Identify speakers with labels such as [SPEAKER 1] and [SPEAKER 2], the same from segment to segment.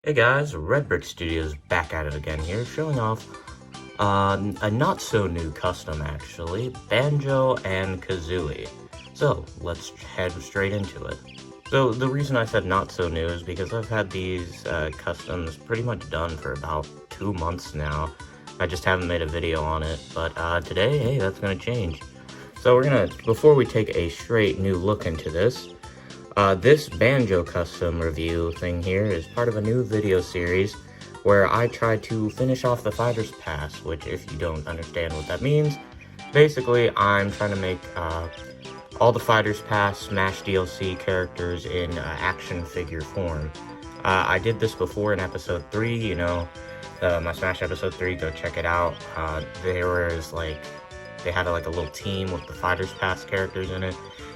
[SPEAKER 1] Hey guys, Redbrick Studios back at it again here, showing off a not-so-new custom actually, Banjo and Kazooie. So, let's head straight into it. So, the reason I said not-so-new is because I've had these customs pretty much done for about 2 months now. I just haven't made a video on it, but today, hey, that's gonna change. So before we take a straight new look into this, this Banjo custom review thing here is part of a new video series where I try to finish off the Fighter's Pass, which, if you don't understand what that means, basically I'm trying to make all the Fighter's Pass Smash DLC characters in action figure form. I did this before in episode 3, you know, my Smash episode 3, go check it out. They had like a little team with the Fighter's Pass characters in it.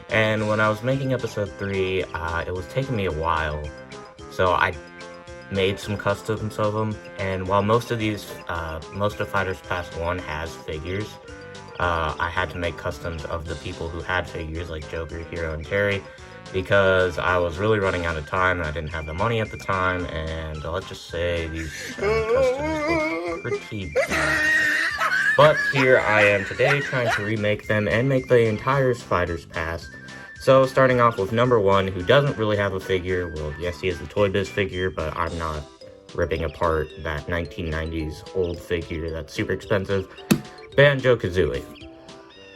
[SPEAKER 1] And when I was making episode 3, it was taking me a while, so I made some customs of them, and while most of Fighter's Pass 1 has figures, I had to make customs of the people who had figures, like Joker, Hero, and Terry, because I was really running out of time, and I didn't have the money at the time, and let's just say these customs look pretty bad. But here I am today trying to remake them and make the entire Fighter's Pass. So starting off with number 1, who doesn't really have a figure. Well, yes, he has the Toy Biz figure, but I'm not ripping apart that 1990s old figure that's super expensive. Banjo Kazooie.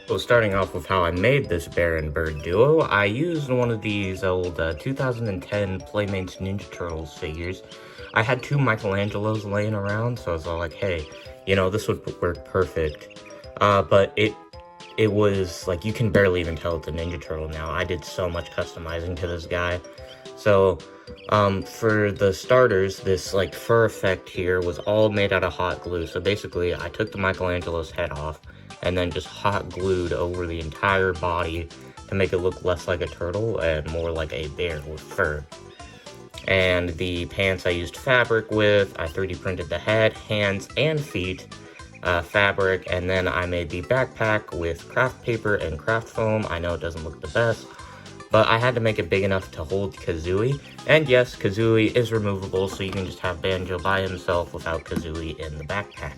[SPEAKER 1] So starting off with how I made this bear and bird duo, I used one of these old 2010 Playmates Ninja Turtles figures. I had 2 Michelangelos laying around, so I was all like, hey, you know, this would work perfect. But it was, like, you can barely even tell it's a Ninja Turtle now. I did so much customizing to this guy. So, for the starters, this, like, fur effect here was all made out of hot glue. So basically, I took the Michelangelo's head off and then just hot glued over the entire body to make it look less like a turtle and more like a bear with fur. And the pants I used fabric with, I 3D printed the head, hands, and feet, fabric, and then I made the backpack with craft paper and craft foam. I know it doesn't look the best, but I had to make it big enough to hold Kazooie. And yes, Kazooie is removable, so you can just have Banjo by himself without Kazooie in the backpack.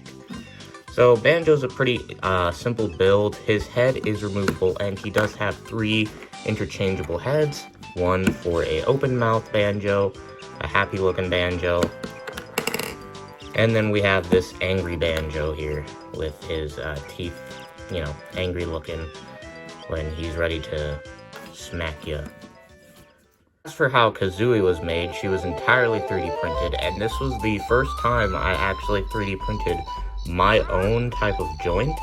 [SPEAKER 1] So Banjo's a pretty simple build. His head is removable, and he does have 3 interchangeable heads. One for a open mouth Banjo, a happy looking Banjo, and then we have this angry Banjo here with his teeth, you know, angry looking when he's ready to smack you. As for how Kazooie was made, she was entirely 3D printed, and this was the first time I actually 3D printed my own type of joint.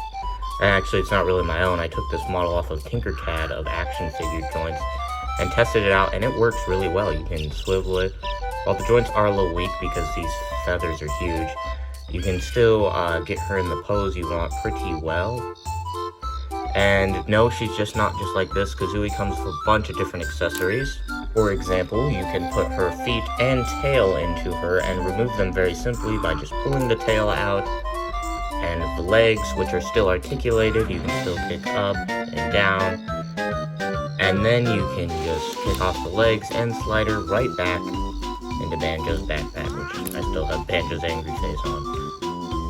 [SPEAKER 1] And actually, it's not really my own. I took this model off of Tinkercad of action figure joints and tested it out, and it works really well. You can swivel it. While the joints are a little weak because these feathers are huge, you can still get her in the pose you want pretty well. And no, she's just not just like this. Kazooie comes with a bunch of different accessories. For example, you can put her feet and tail into her and remove them very simply by just pulling the tail out. And the legs, which are still articulated, you can still kick up and down. And then you can just kick off the legs and slide her right back into Banjo's backpack, which I still have Banjo's angry face on.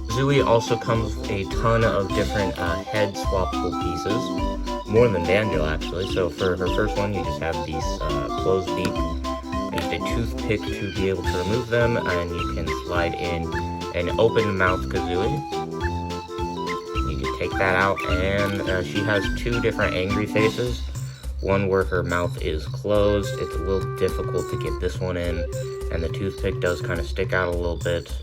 [SPEAKER 1] Kazooie also comes with a ton of different head swappable pieces, more than Banjo actually. So for her first one, you just have these closed beak. I used a toothpick to be able to remove them, and you can slide in an open mouth Kazooie. You can take that out, and she has 2 different angry faces. One where her mouth is closed. It's a little difficult to get this one in, and the toothpick does kind of stick out a little bit,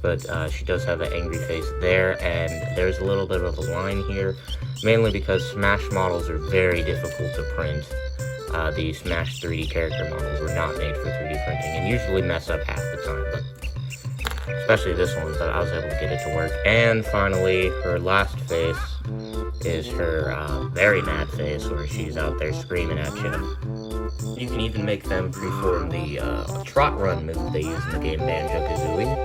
[SPEAKER 1] but she does have an angry face there, and there's a little bit of a line here, mainly because Smash models are very difficult to print. The Smash 3D character models were not made for 3D printing, and usually mess up half the time, but especially this one, but I was able to get it to work. And finally, her last face is her very mad face, where she's out there screaming at you. You can even make them perform the trot run move they use in the game Banjo Kazooie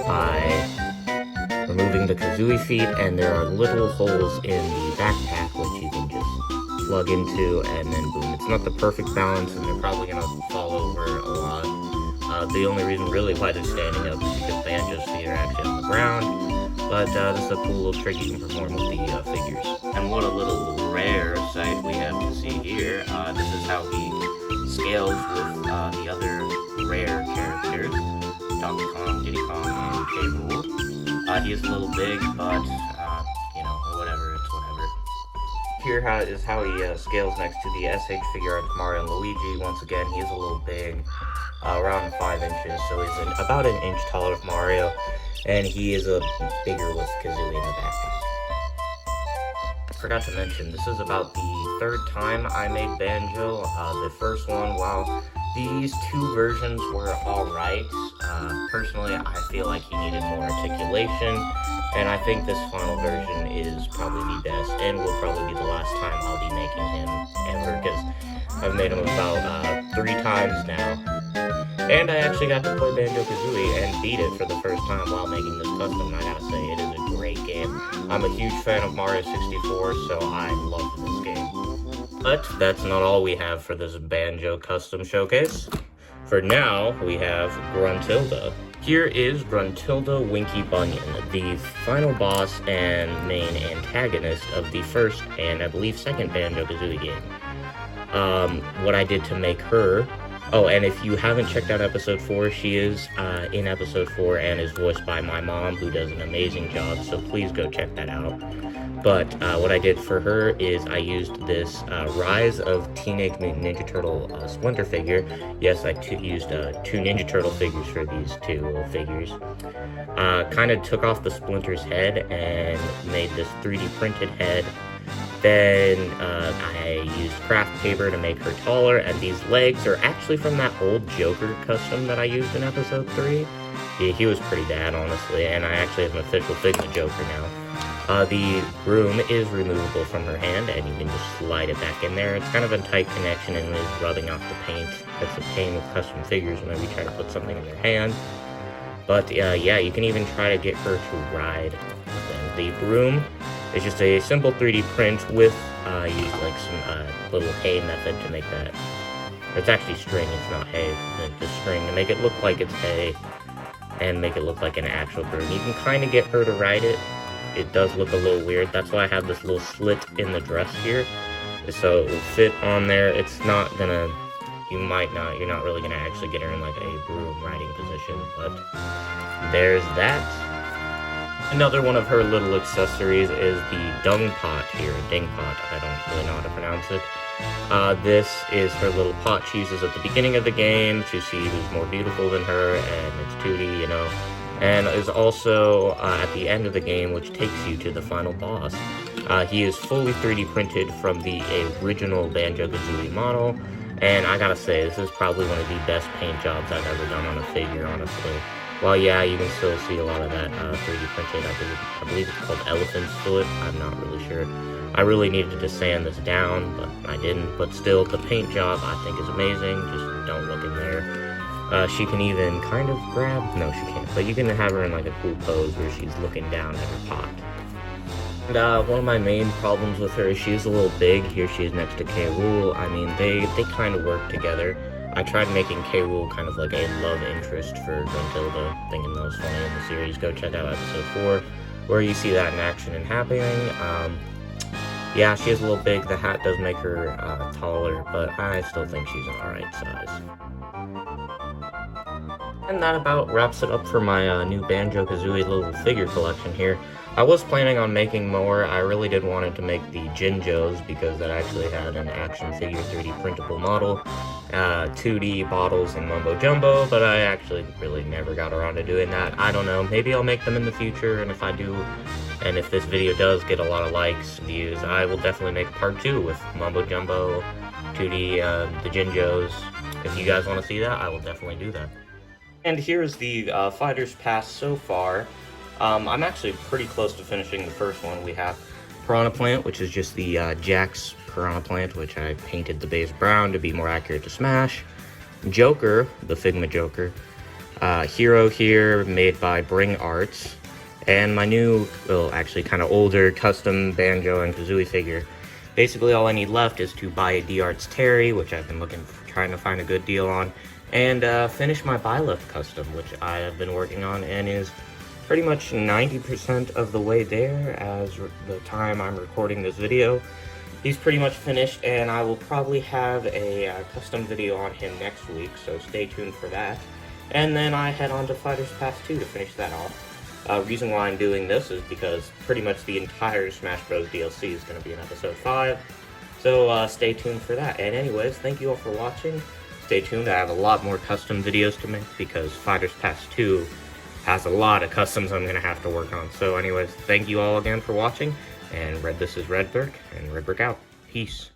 [SPEAKER 1] by removing the Kazooie feet, and there are little holes in the backpack which you can just plug into, and then boom. It's not the perfect balance, and they're probably going to fall over a lot. The only reason really why they're standing up is because Banjo's feet are actually on the ground. But this is a cool little trick you can perform with the figures. And what a little rare sight we have to see here. This is how he scales with the other rare characters, Donkey Kong, Diddy Kong, and K. Rool. He is a little big, but, you know, whatever, it's whatever. Here is how he scales next to the SH figure art of Mario and Luigi. Once again, he is a little big, around 5 inches, so he's about an inch taller than Mario, and he is bigger with Kazooie in the back. Forgot to mention, this is about the 3rd time I made Banjo. The first one, while these 2 versions were alright, personally I feel like he needed more articulation, and I think this final version is probably the best, and will probably be the last time I'll be making him ever, because I've made him about 3 times now. And I actually got to play Banjo Kazooie and beat it for the first time while making this custom, and I gotta say, it is a great game. I'm a huge fan of Mario 64, so I love this game. But that's not all we have for this Banjo custom showcase. For now, we have Gruntilda. Here is Gruntilda Winky Bunyan, the final boss and main antagonist of the first and I believe second Banjo Kazooie game. What I did to make her... Oh, and if you haven't checked out episode 4, she is in episode 4 and is voiced by my mom, who does an amazing job, so please go check that out. But what I did for her is I used this Rise of Teenage Mutant Ninja Turtle Splinter figure. Yes, I used 2 Ninja Turtle figures for these 2 little figures. Kind of took off the Splinter's head and made this 3D printed head. Then I used craft paper to make her taller, and these legs are actually from that old Joker custom that I used in episode 3. Yeah, he was pretty bad, honestly, and I actually have an official Figma Joker now. The broom is removable from her hand, and you can just slide it back in there. It's kind of a tight connection and is rubbing off the paint. That's a pain with custom figures whenever you try to put something in your hand. But yeah, you can even try to get her to ride. The broom is just a simple 3D print with, I used like some little hay method to make that. It's actually string, it's not hay. It's just string to make it look like it's hay and make it look like an actual broom. You can kind of get her to ride it. It does look a little weird. That's why I have this little slit in the dress here, so it will fit on there. It's not gonna, you're not really gonna actually get her in like a broom riding position, but there's that. Another one of her little accessories is the dung pot here, ding pot, I don't really know how to pronounce it. This is her little pot she uses at the beginning of the game to see who's more beautiful than her, and it's 2D, you know. And is also at the end of the game, which takes you to the final boss. He is fully 3D printed from the original Banjo Kazooie model, and I gotta say, this is probably one of the best paint jobs I've ever done on a figure, honestly. Well, yeah, you can still see a lot of that 3D printed. I believe it's called Elephant's Foot. I'm not really sure. I really needed to sand this down, but I didn't. But still, the paint job I think is amazing. Just don't look in there. She can even kind of grab... No, she can't. But you can have her in like a cool pose where she's looking down at her pot. And one of my main problems with her is she's a little big. Here she is next to K. Rool. I mean, they kind of work together. I tried making K. Rool kind of like a love interest for Gruntilda, thinking that was funny in the series. Go check out episode 4, where you see that in action and happening. Yeah, she is a little big. The hat does make her taller, but I still think she's an alright size. And that about wraps it up for my new Banjo Kazooie little figure collection here. I was planning on making more. I really did wanted to make the Jinjos because that actually had an action figure 3D printable model, 2D bottles and Mumbo Jumbo, but I actually really never got around to doing that. I don't know, maybe I'll make them in the future, and if I do, and if this video does get a lot of likes, views, I will definitely make part 2 with Mumbo Jumbo, 2D, the Jinjos. If you guys want to see that, I will definitely do that. And here's the Fighters Pass so far. I'm actually pretty close to finishing the first one. We have Piranha Plant, which is just the Jax Piranha Plant, which I painted the base brown to be more accurate to Smash. Joker, the Figma Joker. Hero here, made by Bring Arts. And my new, well, actually kind of older custom Banjo and Kazooie figure. Basically, all I need left is to buy a D-Arts Terry, which I've been trying to find a good deal on, and finish my Byleth custom, which I have been working on and is pretty much 90% of the way there as the time I'm recording this video. He's pretty much finished, and I will probably have a custom video on him next week, so stay tuned for that. And then I head on to Fighters Pass 2 to finish that off. Reason why I'm doing this is because pretty much the entire Smash Bros. DLC is going to be in Episode 5, so stay tuned for that. And anyways, thank you all for watching. Stay tuned, I have a lot more custom videos to make because Fighters Pass 2 has a lot of customs I'm going to have to work on. So anyways, thank you all again for watching, and this is Redbrick, and Redbrick out. Peace.